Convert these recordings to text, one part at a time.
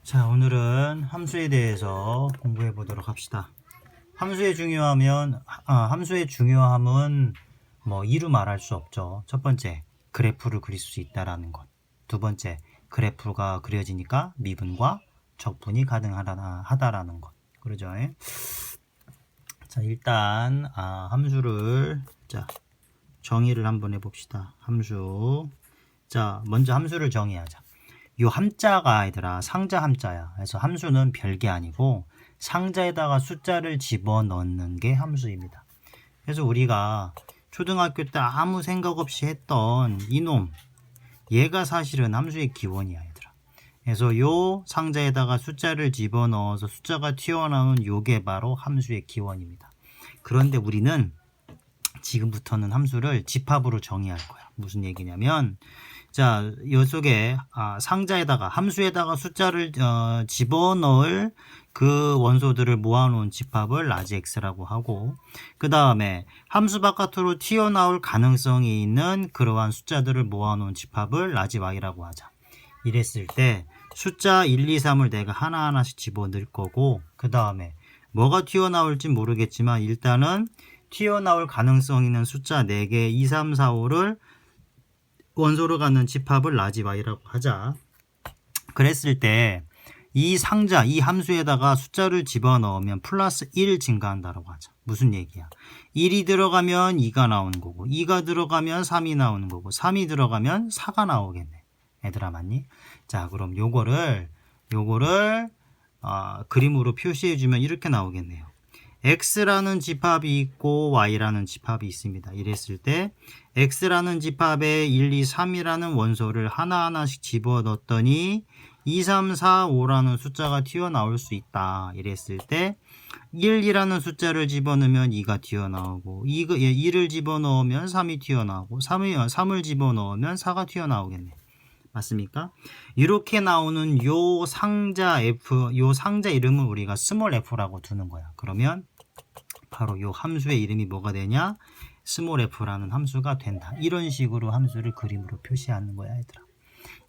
자, 오늘은 함수에 대해서 공부해 보도록 합시다. 함수의 중요함은 이루 말할 수 없죠. 첫 번째, 그래프를 그릴 수 있다라는 것. 두 번째, 그래프가 그려지니까 미분과 적분이 가능하다라는 것. 그러죠? 자, 일단 함수를 정의를 한번 해봅시다. 함수. 자, 먼저 함수를 정의하자. 요 함자가 얘들아 상자 함자야. 그래서 함수는 별게 아니고 상자에다가 숫자를 집어넣는 게 함수입니다. 그래서 우리가 초등학교 때 아무 생각 없이 했던 이놈, 얘가 사실은 함수의 기원이야 얘들아. 그래서 요 상자에다가 숫자를 집어넣어서 숫자가 튀어나오는 요게 바로 함수의 기원입니다. 그런데 우리는 지금부터는 함수를 집합으로 정의할 거야. 무슨 얘기냐면, 자, 요 속에 상자에다가 함수에다가 숫자를 집어넣을 그 원소들을 모아놓은 집합을 라지 x라고 하고, 그 다음에 함수 바깥으로 튀어나올 가능성이 있는 그러한 숫자들을 모아놓은 집합을 라지 y라고 하자. 이랬을 때 숫자 1, 2, 3을 내가 하나하나씩 집어넣을 거고, 그 다음에 뭐가 튀어나올지 모르겠지만 일단은 튀어나올 가능성 있는 숫자 4개 2, 3, 4, 5를 원소로 갖는 집합을 라지 y라고 하자. 그랬을 때 이 상자, 이 함수에다가 숫자를 집어넣으면 플러스 1 증가한다라고 하자. 무슨 얘기야? 1이 들어가면 2가 나오는 거고, 2가 들어가면 3이 나오는 거고, 3이 들어가면 4가 나오겠네. 얘들아 맞니? 자, 그럼 요거를 그림으로 표시해주면 이렇게 나오겠네요. x라는 집합이 있고 y라는 집합이 있습니다. 이랬을 때 x라는 집합에 1, 2, 3이라는 원소를 하나하나씩 집어넣었더니 2, 3, 4, 5라는 숫자가 튀어나올 수 있다. 이랬을 때 1이라는 숫자를 집어넣으면 2가 튀어나오고 2를 집어넣으면 3이 튀어나오고 3을 집어넣으면 4가 튀어나오겠네. 맞습니까? 이렇게 나오는 요 상자 이름을 우리가 스몰 f라고 두는 거야. 그러면 바로 요 함수의 이름이 뭐가 되냐? 스몰 f라는 함수가 된다. 이런 식으로 함수를 그림으로 표시하는 거야, 얘들아.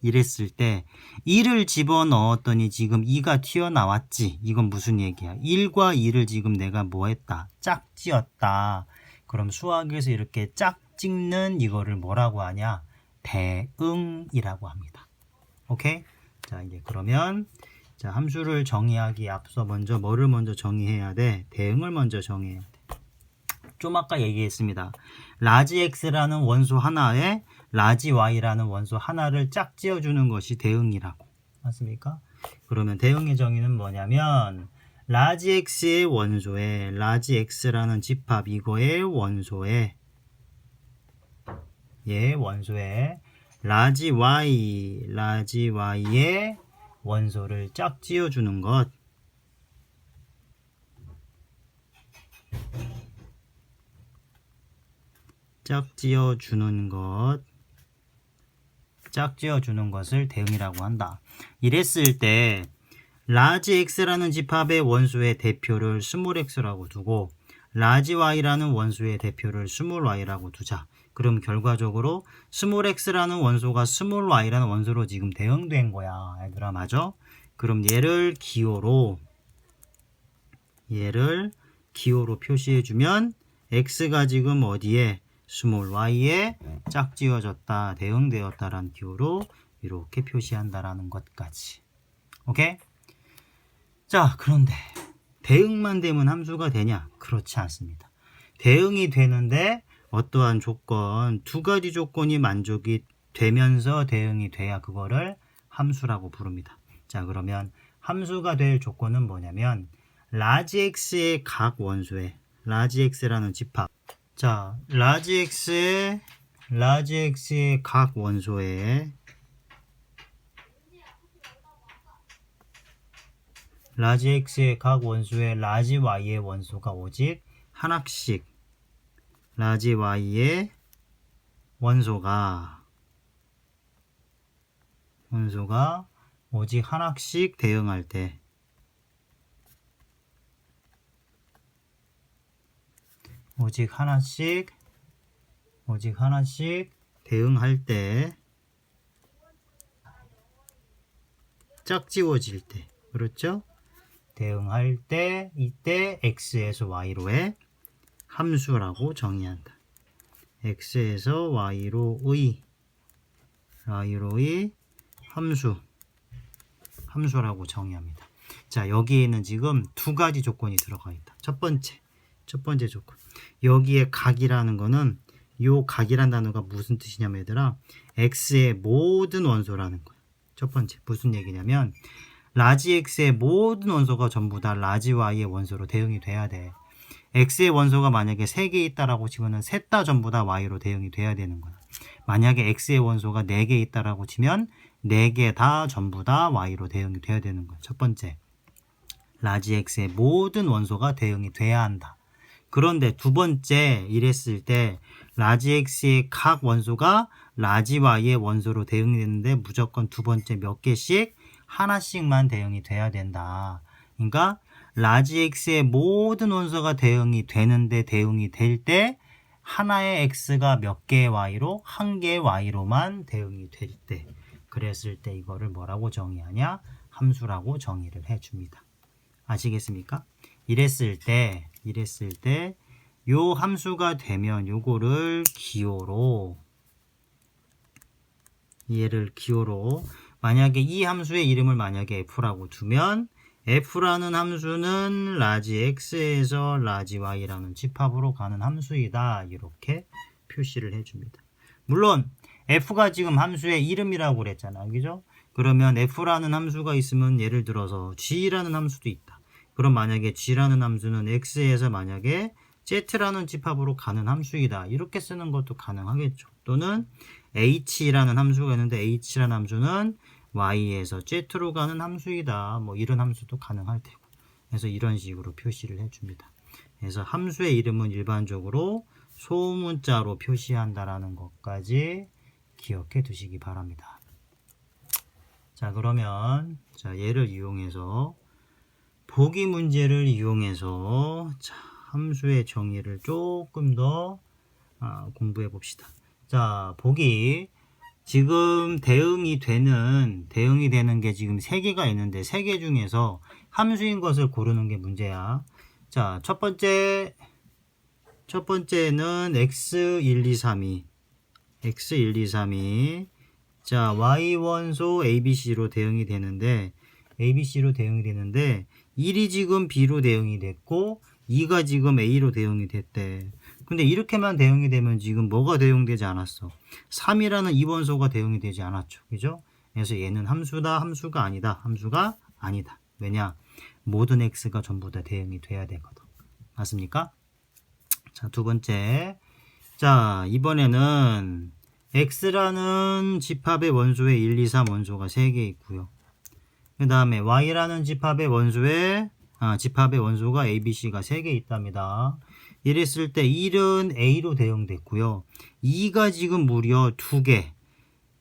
이랬을 때 1을 집어넣었더니 지금 2가 튀어나왔지. 이건 무슨 얘기야? 1과 2를 지금 내가 뭐 했다? 짝지었다. 그럼 수학에서 이렇게 짝짓는 이거를 뭐라고 하냐? 대응이라고 합니다. 오케이? 자, 이제 그러면 함수를 정의하기에 앞서 뭐를 먼저 정의해야 돼? 대응을 먼저 정의해야 돼. 좀 아까 얘기했습니다. 라지 x라는 원소 하나에 라지 y라는 원소 하나를 짝지어주는 것이 대응이라고. 맞습니까? 그러면 대응의 정의는 뭐냐면 라지 x의 원소에 라지 x라는 집합 이거의 원소에 라지 y의 원소를 짝지어주는 것. 짝지어주는 것을 대응이라고 한다. 이랬을 때 라지 x라는 집합의 원소의 대표를 스몰 x라고 두고 라지 y라는 원소의 대표를 스몰 y라고 두자. 그럼 결과적으로 스몰 x라는 원소가 스몰 y라는 원소로 지금 대응된 거야. 얘들아 맞아? 그럼 얘를 기호로 표시해주면 x가 지금 어디에? 스몰 y에 짝지어졌다, 대응되었다라는 기호로 이렇게 표시한다라는 것까지. 오케이? 자, 그런데 대응만 되면 함수가 되냐? 그렇지 않습니다. 대응이 되는데 어떠한 조건, 두 가지 조건이 만족이 되면서 대응이 돼야 그거를 함수라고 부릅니다. 자, 그러면 함수가 될 조건은 뭐냐면 라지 x의 각 원소에 라지 x라는 집합. 자, 라지 x의 각 원소에 라지 x의 각 원소에 라지 y의 원소가 오직 하나씩 라지 y의 원소가 오직 하나씩 대응할 때 오직 하나씩 대응할 때 짝지워질 때, 그렇죠? 대응할 때 이때 x에서 y로의 함수라고 정의한다. x에서 y로의 함수라고 정의합니다. 자, 여기에는 지금 두 가지 조건이 들어가 있다. 첫 번째 조건. 여기에 각이라는 거는 요 각이란 단어가 무슨 뜻이냐면 얘들아, x의 모든 원소라는 거야. 첫 번째 무슨 얘기냐면 라지 x의 모든 원소가 전부 다 라지 y의 원소로 대응이 돼야 돼. x의 원소가 만약에 3개 있다라고 치면은 셋 다 전부 다 y로 대응이 돼야 되는 거야. 만약에 x의 원소가 4개 있다라고 치면 4개 다 전부 다 y로 대응이 돼야 되는 거야. 첫 번째, 라지 x의 모든 원소가 대응이 돼야 한다. 그런데 두 번째 이랬을 때 라지 x의 각 원소가 라지 y의 원소로 대응이 되는데 무조건 두 번째 몇 개씩 하나씩만 대응이 돼야 된다. 그러니까 라지 x의 모든 원소가 대응이 되는데 대응이 될 때 하나의 x가 몇 개의 y로 한 개의 y로만 대응이 될 때, 그랬을 때 이거를 뭐라고 정의하냐? 함수라고 정의를 해줍니다. 아시겠습니까? 이랬을 때 요 함수가 되면 요거를 기호로, 얘를 기호로, 만약에 이 함수의 이름을 만약에 f라고 두면 f라는 함수는 라지 x에서 라지 y라는 집합으로 가는 함수이다. 이렇게 표시를 해줍니다. 물론 f가 지금 함수의 이름이라고 그랬잖아, 그죠? 그러면 f라는 함수가 있으면 예를 들어서 g라는 함수도 있다. 그럼 만약에 g라는 함수는 x에서 만약에 z라는 집합으로 가는 함수이다. 이렇게 쓰는 것도 가능하겠죠. 또는 h라는 함수가 있는데 h라는 함수는 y에서 z로 가는 함수이다. 뭐 이런 함수도 가능할 테고. 그래서 이런 식으로 표시를 해줍니다. 그래서 함수의 이름은 일반적으로 소문자로 표시한다라는 것까지 기억해 두시기 바랍니다. 자, 그러면 얘를 이용해서 보기 문제를 이용해서 함수의 정의를 조금 더 공부해 봅시다. 자, 보기. 지금 대응이 되는 게 지금 3개가 있는데 3개 중에서 함수인 것을 고르는 게 문제야. 자, 첫 번째는 x1, 2, 3이 자, y 원소 abc로 대응이 되는데 1이 지금 b로 대응이 됐고 2가 지금 a로 대응이 됐대. 근데 이렇게만 대응이 되면 지금 뭐가 대응되지 않았어? 3이라는 이 원소가 대응이 되지 않았죠. 그죠? 그래서 얘는 함수다, 함수가 아니다. 왜냐? 모든 x가 전부 다 대응이 돼야 되거든. 맞습니까? 자, 두 번째. 자, 이번에는 x라는 집합의 원소에 1, 2, 3 원소가 3개 있고요. 그 다음에 y라는 집합의 원소가 a, b, c가 3개 있답니다. 이랬을 때 1은 a로 대응됐고요. 2가 지금 무려 2개.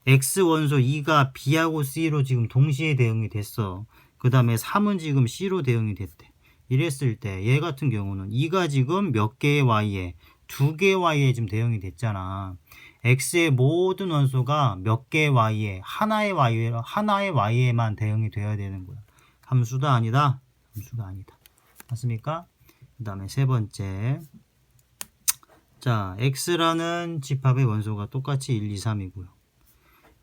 x 원소 2가 b하고 c로 지금 동시에 대응이 됐어. 그 다음에 3은 지금 c로 대응이 됐대. 이랬을 때 얘 같은 경우는 2가 지금 몇 개의 y에 2개의 y에 지금 대응이 됐잖아. x의 모든 원소가 몇 개의 y에 하나의 y에만 대응이 돼야 되는 거야. 함수가 아니다. 맞습니까? 그 다음에 세 번째. 자, x라는 집합의 원소가 똑같이 1, 2, 3이고요.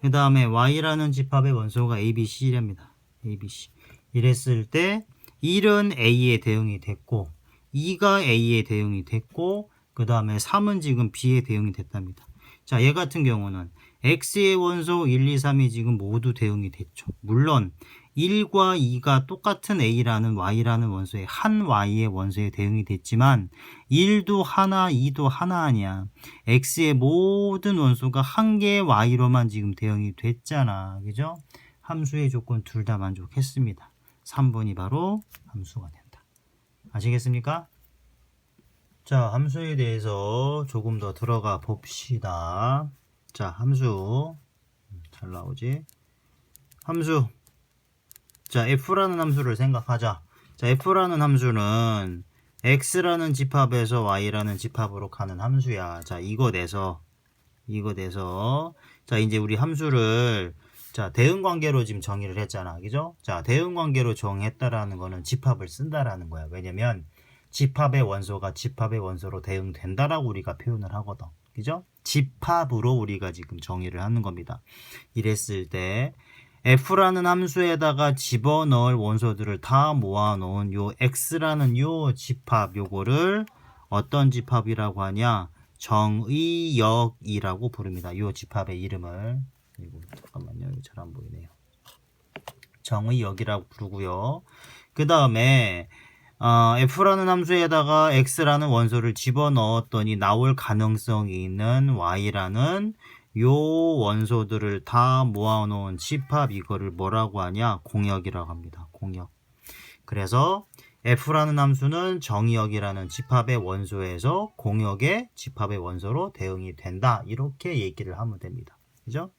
그 다음에 y라는 집합의 원소가 a, b, c랍니다. a, b, c. 이랬을 때 1은 a에 대응이 됐고 2가 a에 대응이 됐고 그 다음에 3은 지금 b에 대응이 됐답니다. 자, 얘 같은 경우는 x의 원소 1, 2, 3이 지금 모두 대응이 됐죠. 물론 1과 2가 똑같은 a라는 y라는 원소에 한 y의 원소에 대응이 됐지만 1도 하나, 2도 하나 아니야. x의 모든 원소가 한 개의 y로만 지금 대응이 됐잖아. 그죠? 함수의 조건 둘 다 만족했습니다. 3번이 바로 함수가 된다. 아시겠습니까? 자, 함수에 대해서 조금 더 들어가 봅시다. 자, 함수. 잘 나오지? 함수. 자, f라는 함수를 생각하자. 자, f라는 함수는 x라는 집합에서 y라는 집합으로 가는 함수야. 자, 이거 돼서 자, 이제 우리 함수를 자, 대응관계로 지금 정의를 했잖아. 그죠? 자, 대응관계로 정의했다라는 거는 집합을 쓴다라는 거야. 왜냐면 집합의 원소가 집합의 원소로 대응된다라고 우리가 표현을 하거든. 그죠? 집합으로 우리가 지금 정의를 하는 겁니다. 이랬을 때 f라는 함수에다가 집어넣을 원소들을 다 모아놓은 요 x라는 요 집합, 요거를 어떤 집합이라고 하냐? 정의역이라고 부릅니다. 요 집합의 이름을. 이거 잠깐만요. 이거 잘 안 보이네요. 정의역이라고 부르고요. 그 다음에 f라는 함수에다가 x라는 원소를 집어넣었더니 나올 가능성이 있는 y라는 요 원소들을 다 모아놓은 집합, 이거를 뭐라고 하냐? 공역이라고 합니다. 공역. 그래서 f라는 함수는 정의역이라는 집합의 원소에서 공역의 집합의 원소로 대응이 된다. 이렇게 얘기를 하면 됩니다. 그죠?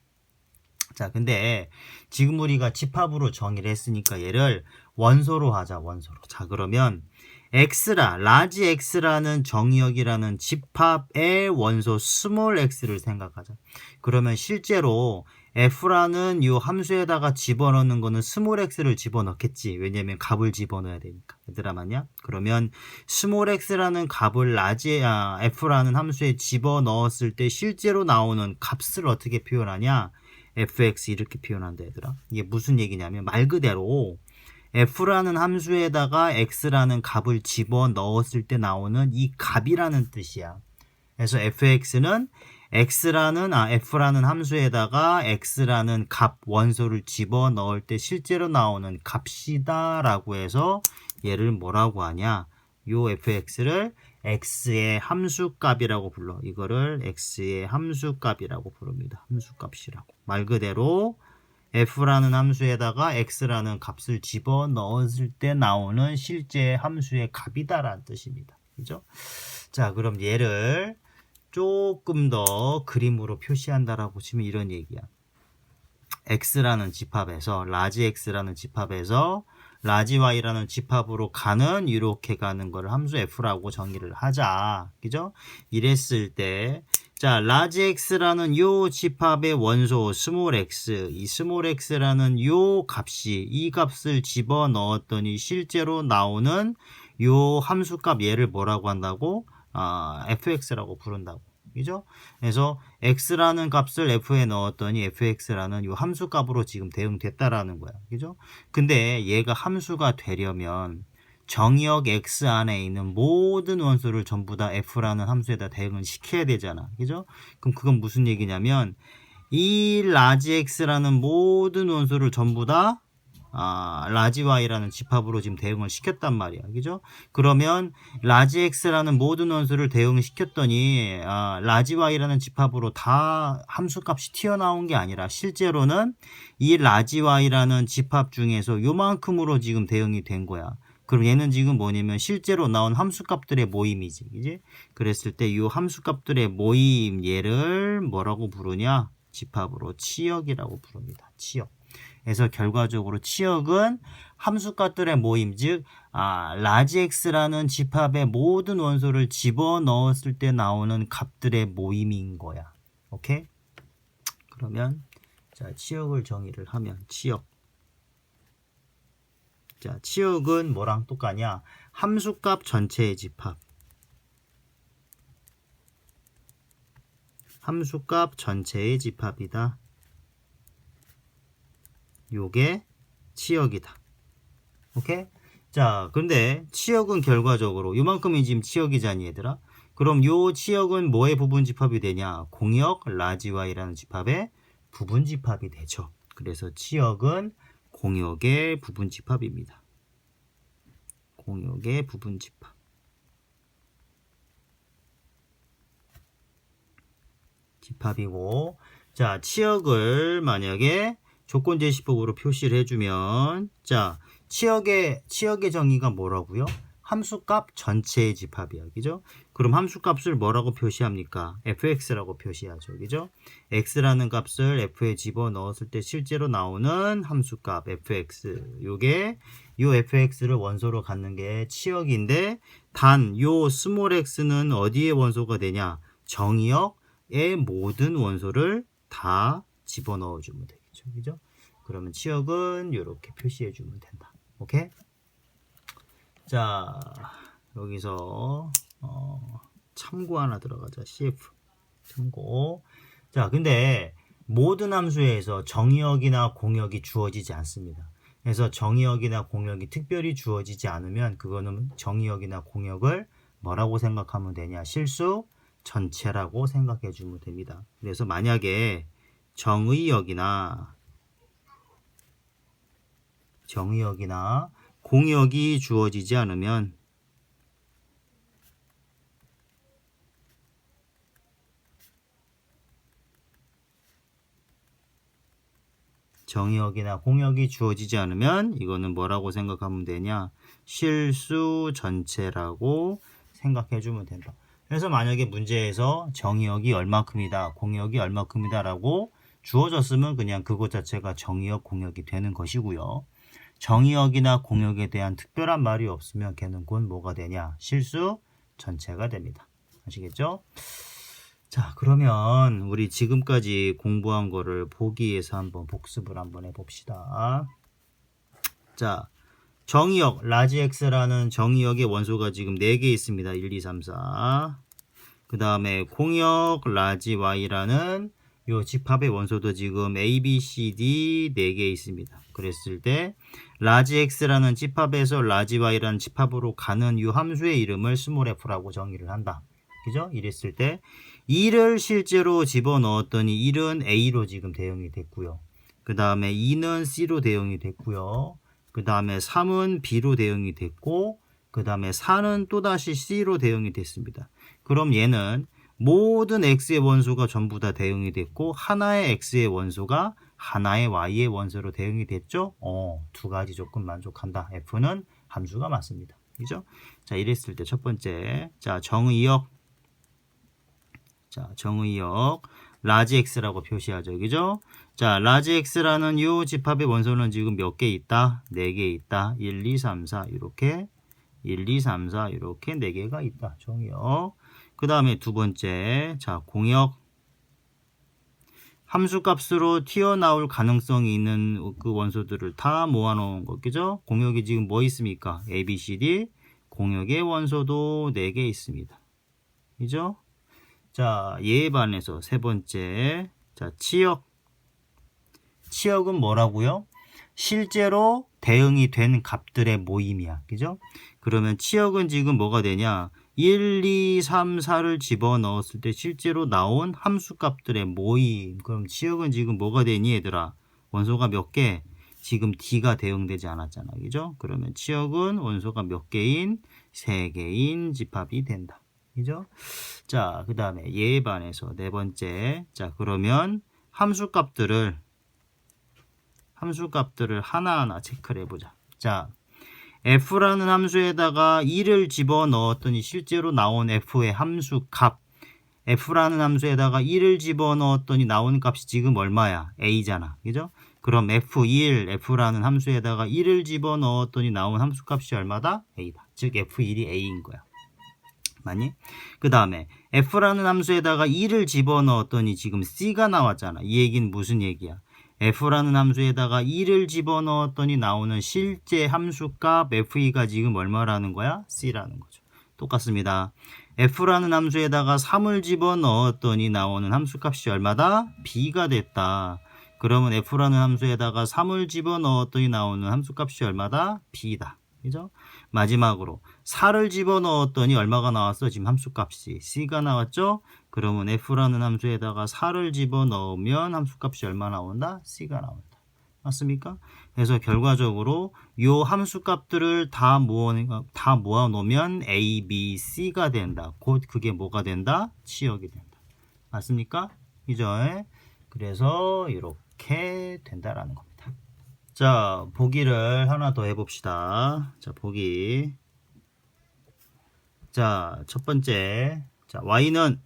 자, 근데 지금 우리가 집합으로 정의를 했으니까 얘를 원소로 하자, 원소로. 자, 그러면 라지 x라는 정의역이라는 집합의 원소 스몰 x를 생각하자. 그러면 실제로 f라는 이 함수에다가 집어넣는 거는 스몰 x를 집어넣겠지. 왜냐면 값을 집어넣어야 되니까. 얘들아 맞냐? 그러면 스몰 x라는 값을 f라는 함수에 집어넣었을 때 실제로 나오는 값을 어떻게 표현하냐? fx 이렇게 표현한다 얘들아. 이게 무슨 얘기냐면 말 그대로 f라는 함수에다가 x라는 값을 집어넣었을 때 나오는 이 값이라는 뜻이야. 그래서 fx는 f라는 함수에다가 x라는 값 원소를 집어넣을 때 실제로 나오는 값이다 라고 해서 얘를 뭐라고 하냐? 요 fx를 x의 함수값이라고 불러. 이거를 x의 함수값이라고 부릅니다. 함수값이라고. 말 그대로 f라는 함수에다가 x라는 값을 집어넣었을 때 나오는 실제 함수의 값이다라는 뜻입니다. 그죠? 자, 그럼 얘를 조금 더 그림으로 표시한다라고 치면 이런 얘기야. x라는 집합에서 라지 x라는 집합에서 라지 y라는 집합으로 가는 이렇게 가는 걸 함수 f라고 정의를 하자. 그죠? 이랬을 때 자, 라지 x라는 요 집합의 원소 스몰 x, 이 스몰 x라는 요 값이 이 값을 집어넣었더니 실제로 나오는 요 함수값 얘를 뭐라고 한다고? fx라고 부른다고. 그죠? 그래서 x라는 값을 f에 넣었더니 fx라는 이 함수값으로 지금 대응됐다라는 거야. 그죠? 근데 얘가 함수가 되려면 정의역 x 안에 있는 모든 원소를 전부 다 f라는 함수에다 대응을 시켜야 되잖아. 그죠? 그럼 그건 무슨 얘기냐면 이 라지 x라는 모든 원소를 전부 다 라지 y라는 집합으로 지금 대응을 시켰단 말이야. 그죠? 그러면 라지 x라는 모든 원소를 대응시켰더니 라지 y라는 집합으로 다 함수값이 튀어나온 게 아니라 실제로는 이 라지 y라는 집합 중에서 요만큼으로 지금 대응이 된 거야. 그럼 얘는 지금 뭐냐면 실제로 나온 함수값들의 모임이지. 그지? 그랬을 때 이 함수값들의 모임 얘를 뭐라고 부르냐? 집합으로 치역이라고 부릅니다. 치역. 그래서 결과적으로 치역은 함수값들의 모임, 즉 라지 x라는 집합의 모든 원소를 집어넣었을 때 나오는 값들의 모임인 거야. 오케이? 그러면 자, 치역을 정의를 하면 치역. 자, 치역은 뭐랑 똑같냐? 함수값 전체의 집합. 함수값 전체의 집합이다. 요게 치역이다. 오케이? 자, 근데 치역은 결과적으로 요만큼이 지금 치역이잖니 얘들아. 그럼 요 치역은 뭐의 부분 집합이 되냐? 공역 라지 y라는 집합의 부분 집합이 되죠. 그래서 치역은 공역의 부분 집합입니다. 공역의 부분 집합. 집합이고, 자, 치역을 만약에 조건제시법으로 표시를 해주면, 자, 치역의 정의가 뭐라고요? 함수값 전체의 집합이야. 그죠? 그럼 함수값을 뭐라고 표시합니까? fx라고 표시하죠. 그죠? x라는 값을 f에 집어넣었을 때 실제로 나오는 함수값 fx. 요게 요 fx를 원소로 갖는 게 치역인데, 단 요 스몰 x는 어디에 원소가 되냐? 정의역의 모든 원소를 다 집어넣어주면 되겠죠. 거죠. 그죠? 그러면 치역은 이렇게 표시해 주면 된다. 오케이? 자, 여기서 참고 하나 들어가자. CF 참고. 자, 근데 모든 함수에서 정의역이나 공역이 주어지지 않습니다. 그래서 정의역이나 공역이 특별히 주어지지 않으면 그거는 정의역이나 공역을 뭐라고 생각하면 되냐? 실수 전체라고 생각해 주면 됩니다. 그래서 만약에 정의역이나 공역이 주어지지 않으면 정의역이나 공역이 주어지지 않으면 이거는 뭐라고 생각하면 되냐? 실수 전체라고 생각해 주면 된다. 그래서 만약에 문제에서 정의역이 얼마큼이다, 공역이 얼마큼이다 라고 주어졌으면 그냥 그것 자체가 정의역, 공역이 되는 것이고요. 정의역이나 공역에 대한 특별한 말이 없으면 걔는 곧 뭐가 되냐? 실수 전체가 됩니다. 아시겠죠? 자, 그러면 우리 지금까지 공부한 거를 보기에서 한번 복습을 한번 해봅시다. 자, 정의역 라지 X라는 정의역의 원소가 지금 4개 있습니다. 1, 2, 3, 4. 그 다음에 공역 라지 Y라는 요 집합의 원소도 지금 A, B, C, D 4개 있습니다. 그랬을 때 라지 X라는 집합에서 라지 Y라는 집합으로 가는 이 함수의 이름을 스몰 f라고 정의를 한다. 그죠? 이랬을 때 1을 실제로 집어넣었더니 1은 A로 지금 대응이 됐고요. 그 다음에 2는 C로 대응이 됐고요. 그 다음에 3은 B로 대응이 됐고 그 다음에 4는 또다시 C로 대응이 됐습니다. 그럼 얘는 모든 X의 원소가 전부 다 대응이 됐고 하나의 X의 원소가 하나의 Y의 원소로 대응이 됐죠? 두 가지 조건 만족한다. F는 함수가 맞습니다. 그죠? 자, 이랬을 때 첫 번째, 자, 정의역 라지 X라고 표시하죠. 그죠? 자, 라지 X라는 이 집합의 원소는 지금 몇 개 있다? 4개 있다. 1, 2, 3, 4 이렇게 1, 2, 3, 4 이렇게 4개가 있다. 정의역. 그 다음에 두 번째, 자, 공역. 함수값으로 튀어나올 가능성이 있는 그 원소들을 다 모아놓은 거, 그죠? 공역이 지금 뭐 있습니까? A, B, C, D. 공역의 원소도 4개 있습니다. 그죠? 자, 얘에 반해서 세 번째, 자, 치역. 치역은 뭐라고요? 실제로 대응이 된 값들의 모임이야. 그죠? 그러면 치역은 지금 뭐가 되냐? 1, 2, 3, 4를 집어넣었을 때 실제로 나온 함수값들의 모임. 그럼 치역은 지금 뭐가 되니 얘들아? 원소가 몇 개? 지금 D가 대응되지 않았잖아. 그죠? 그러면 치역은 원소가 몇 개인? 3개인 집합이 된다. 그죠? 자, 그 다음에 얘에 반해서 네 번째. 자, 그러면 함수값들을 하나하나 체크를 해보자. 자, f라는 함수에다가 2를 집어넣었더니 실제로 나온 f의 함수값. f라는 함수에다가 2를 집어넣었더니 나온 값이 지금 얼마야? a잖아. 그죠? 그럼 f라는 함수에다가 1을 집어넣었더니 나온 함수값이 얼마다? a다. 즉 f1이 a인 거야. 맞니? 그 다음에 f라는 함수에다가 2를 집어넣었더니 지금 c가 나왔잖아. 이 얘기는 무슨 얘기야? f라는 함수에다가 2를 집어넣었더니 나오는 실제 함수값 f2가 지금 얼마라는 거야? c라는 거죠. 똑같습니다. f라는 함수에다가 3을 집어넣었더니 나오는 함수값이 얼마다? b가 됐다. 그러면 f라는 함수에다가 3을 집어넣었더니 나오는 함수값이 얼마다? b다. 그죠? 마지막으로 4를 집어넣었더니 얼마가 나왔어? 지금 함수값이 c가 나왔죠? 그러면 f라는 함수에다가 4를 집어넣으면 함수값이 얼마 나온다? c가 나온다. 맞습니까? 그래서 결과적으로 이 함수값들을 다 모아놓으면 a, b, c가 된다. 곧 그게 뭐가 된다? 치역이 된다. 맞습니까? 그죠? 그래서 이렇게 된다라는 겁니다. 자, 보기를 하나 더 해봅시다. 자, 보기. 자, 첫 번째. 자, y는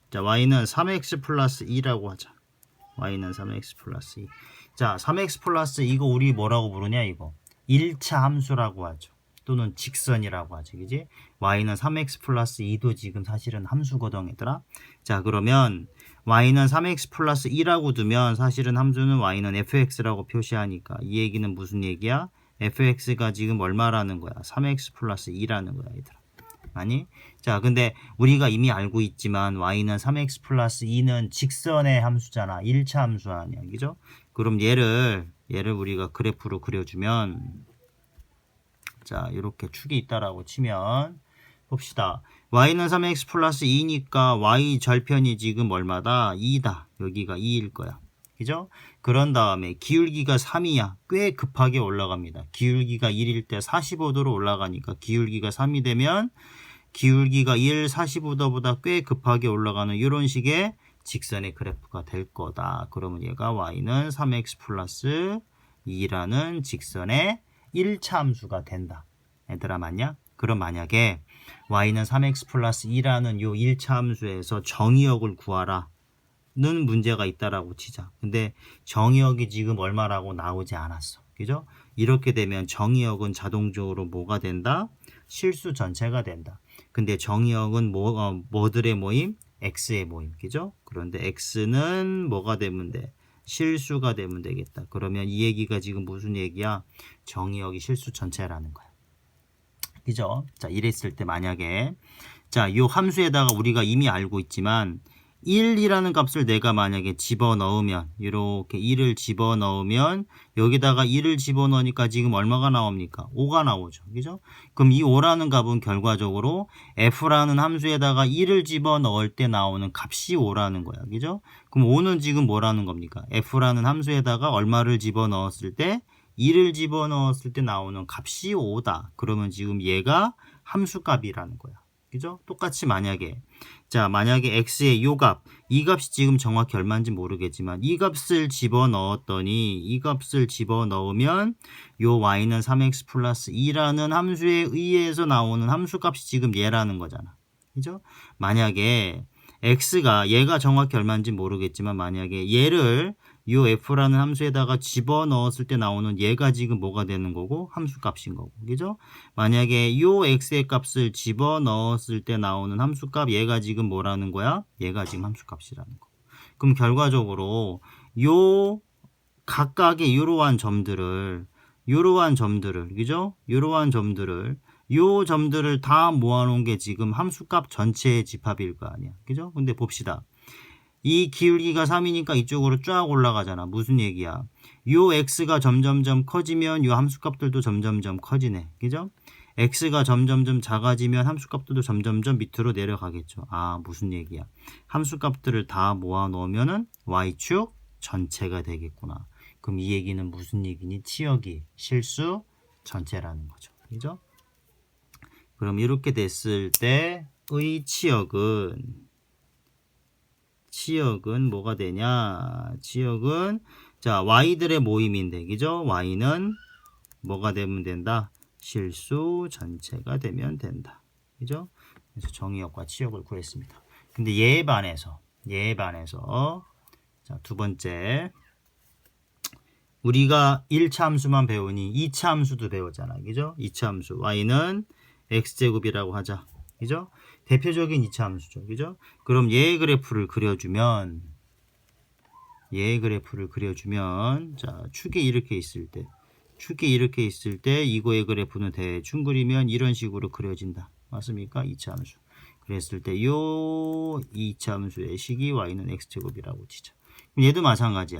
3x 플러스 2라고 하자. y는 3x 플러스 2. 자, 3x 플러스 이거 우리 뭐라고 부르냐, 이거. 1차 함수라고 하죠. 또는 직선이라고 하죠. 그지? y는 3x 플러스 2도 지금 사실은 함수거든, 얘들아. 자, 그러면 y는 3x 플러스 2라고 두면 사실은 함수는 y는 fx라고 표시하니까 이 얘기는 무슨 얘기야? fx가 지금 얼마라는 거야? 3x 플러스 2라는 거야, 얘들아. 아니? 자, 근데 우리가 이미 알고 있지만 y는 3x 플러스 2는 직선의 함수잖아. 1차 함수 아니야. 그죠? 그럼 얘를 우리가 그래프로 그려주면, 자, 이렇게 축이 있다라고 치면, 봅시다. y는 3x 플러스 2니까 y 절편이 지금 얼마다? 2다. 여기가 2일 거야. 그죠? 그런 다음에 기울기가 3이야. 꽤 급하게 올라갑니다. 기울기가 1일 때 45도로 올라가니까 기울기가 3이 되면 기울기가 1, 45도보다 꽤 급하게 올라가는 이런 식의 직선의 그래프가 될 거다. 그러면 얘가 y는 3x 플러스 2라는 직선의 1차 함수가 된다. 얘들아 맞냐? 그럼 만약에 y는 3x 플러스 2라는 요 1차 함수에서 정의역을 구하라 는 문제가 있다라고 치자. 근데 정의역이 지금 얼마라고 나오지 않았어. 그죠? 이렇게 되면 정의역은 자동적으로 뭐가 된다? 실수 전체가 된다. 근데 정의역은 뭐들의 모임? x의 모임. 그죠? 그런데 x는 뭐가 되면 돼? 실수가 되면 되겠다. 그러면 이 얘기가 지금 무슨 얘기야? 정의역이 실수 전체라는 거야. 그죠? 자, 이랬을 때 만약에 자, 요 함수에다가 우리가 이미 알고 있지만 1이라는 값을 내가 만약에 집어넣으면 이렇게 1을 집어넣으면 여기다가 1을 집어넣으니까 지금 얼마가 나옵니까? 5가 나오죠. 그죠? 그럼 이 5라는 값은 결과적으로 f라는 함수에다가 1을 집어넣을 때 나오는 값이 5라는 거야. 그죠? 그럼 5는 지금 뭐라는 겁니까? f라는 함수에다가 얼마를 집어넣었을 때 2를 집어넣었을 때 나오는 값이 5다. 그러면 지금 얘가 함수값이라는 거야. 그죠? 똑같이 만약에 x의 요 값, 이 값이 지금 정확히 얼마인지 모르겠지만 이 값을 집어넣었더니 이 값을 집어넣으면 요 y는 3x 플러스 2라는 함수에 의해서 나오는 함수값이 지금 얘라는 거잖아. 그죠? 만약에 x가 얘가 정확히 얼마인지 모르겠지만 만약에 얘를 요 f라는 함수에다가 집어넣었을 때 나오는 얘가 지금 뭐가 되는 거고 함수값인 거고 그죠? 만약에 요 x의 값을 집어넣었을 때 나오는 함수값 얘가 지금 뭐라는 거야? 얘가 지금 함수값이라는 거. 그럼 결과적으로 요 각각의 이러한 점들을 그죠? 이러한 점들을 요 점들을 다 모아놓은 게 지금 함수값 전체의 집합일 거 아니야. 그죠? 근데 봅시다. 이 기울기가 3이니까 이쪽으로 쫙 올라가잖아. 무슨 얘기야? 요 x가 점점점 커지면 요 함수값들도 점점점 커지네. 그죠? x가 점점점 작아지면 함수값들도 점점점 밑으로 내려가겠죠. 아, 무슨 얘기야? 함수값들을 다 모아 놓으면은 y축 전체가 되겠구나. 그럼 이 얘기는 무슨 얘기니? 치역이 실수 전체라는 거죠. 그죠? 그럼 이렇게 됐을 때의 치역은 뭐가 되냐? 치역은 자 y들의 모임인데 그죠? y는 뭐가 되면 된다? 실수 전체가 되면 된다. 그죠? 그래서 정의역과 치역을 구했습니다. 근데 얘에 반해서 자, 두 번째 우리가 1차 함수만 배우니 2차 함수도 배웠잖아. 그죠? 2차 함수 y는 x제곱이라고 하자. 그죠? 대표적인 2차 함수죠. 그죠? 그럼 얘의 그래프를 그려주면 자, 축이 이렇게 있을 때 이거의 그래프는 대충 그리면 이런 식으로 그려진다. 맞습니까? 2차 함수. 그랬을 때 요 2차 함수의 식이 y는 x제곱이라고 치자. 얘도 마찬가지야.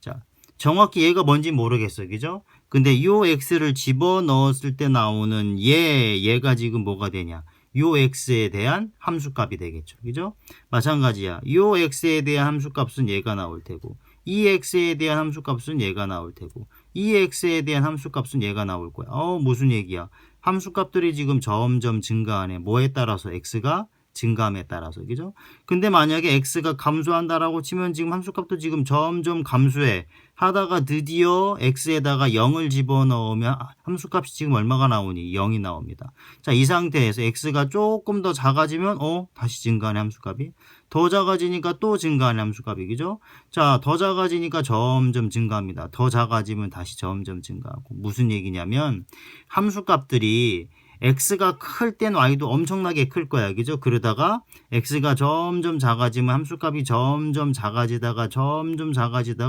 자, 정확히 얘가 뭔지 모르겠어. 그죠? 근데 요 x를 집어넣었을 때 나오는 얘가 지금 뭐가 되냐? 요 x에 대한 함수값이 되겠죠. 그죠? 마찬가지야. 요 x에 대한 함수값은 얘가 나올 테고 이 x에 대한 함수값은 얘가 나올 테고 이 x에 대한 함수값은 얘가 나올 거야. 무슨 얘기야? 함수값들이 지금 점점 증가하네. 뭐에 따라서? x가 증감에 따라서. 그죠? 근데 만약에 x가 감소한다라고 치면 지금 함수값도 지금 점점 감소해. 하다가 드디어 x에다가 0을 집어넣으면 함수값이 지금 얼마가 나오니? 0이 나옵니다. 자, 이 상태에서 x가 조금 더 작아지면 다시 증가하는 함수값이 더 작아지니까 또 증가하는 함수값이 그죠? 자, 더 작아지니까 점점 증가합니다. 더 작아지면 다시 점점 증가하고 무슨 얘기냐면 함수값들이 x가 클 땐 y도 엄청나게 클 거야. 그죠? 그러다가 x가 점점 작아지면 함수값이 점점 작아지다가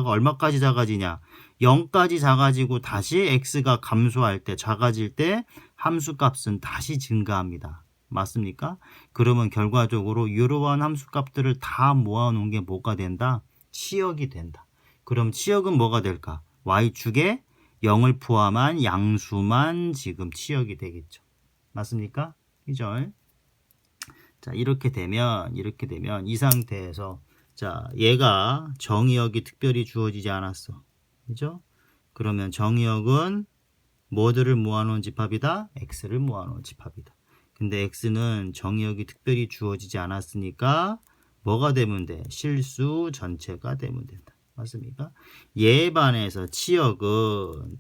얼마까지 작아지냐? 0까지 작아지고 다시 x가 감소할 때, 작아질 때 함수값은 다시 증가합니다. 맞습니까? 그러면 결과적으로 이러한 함수값들을 다 모아놓은 게 뭐가 된다? 치역이 된다. 그럼 치역은 뭐가 될까? y축에 0을 포함한 양수만 지금 치역이 되겠죠. 맞습니까? 이죠? 자, 이렇게 되면 이 상태에서 자, 얘가 정의역이 특별히 주어지지 않았어. 그죠? 그러면 정의역은 뭐들을 모아놓은 집합이다? x를 모아놓은 집합이다. 근데 x는 정의역이 특별히 주어지지 않았으니까 뭐가 되면 돼? 실수 전체가 되면 된다. 맞습니까? 얘에 반해서 치역은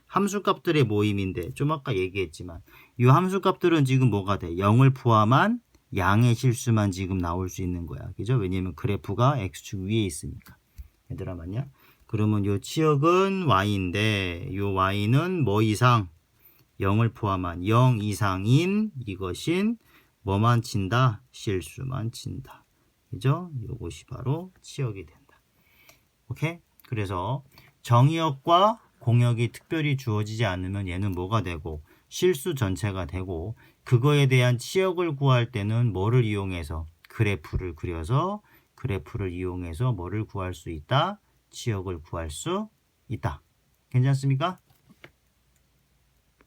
함수값들의 모임인데 좀 아까 얘기했지만 이 함수값들은 지금 뭐가 돼? 0을 포함한 양의 실수만 지금 나올 수 있는 거야. 그죠? 왜냐면 그래프가 x축 위에 있으니까. 얘들아 맞냐? 그러면 요 치역은 y인데 요 y는 뭐 이상? 0을 포함한 0 이상인 이것인 뭐만 친다? 실수만 친다. 그죠? 요것이 바로 치역이 된다. 오케이? 그래서 정의역과 공역이 특별히 주어지지 않으면 얘는 뭐가 되고 실수 전체가 되고 그거에 대한 치역을 구할 때는 뭐를 이용해서 그래프를 그려서 그래프를 이용해서 뭐를 구할 수 있다? 치역을 구할 수 있다. 괜찮습니까?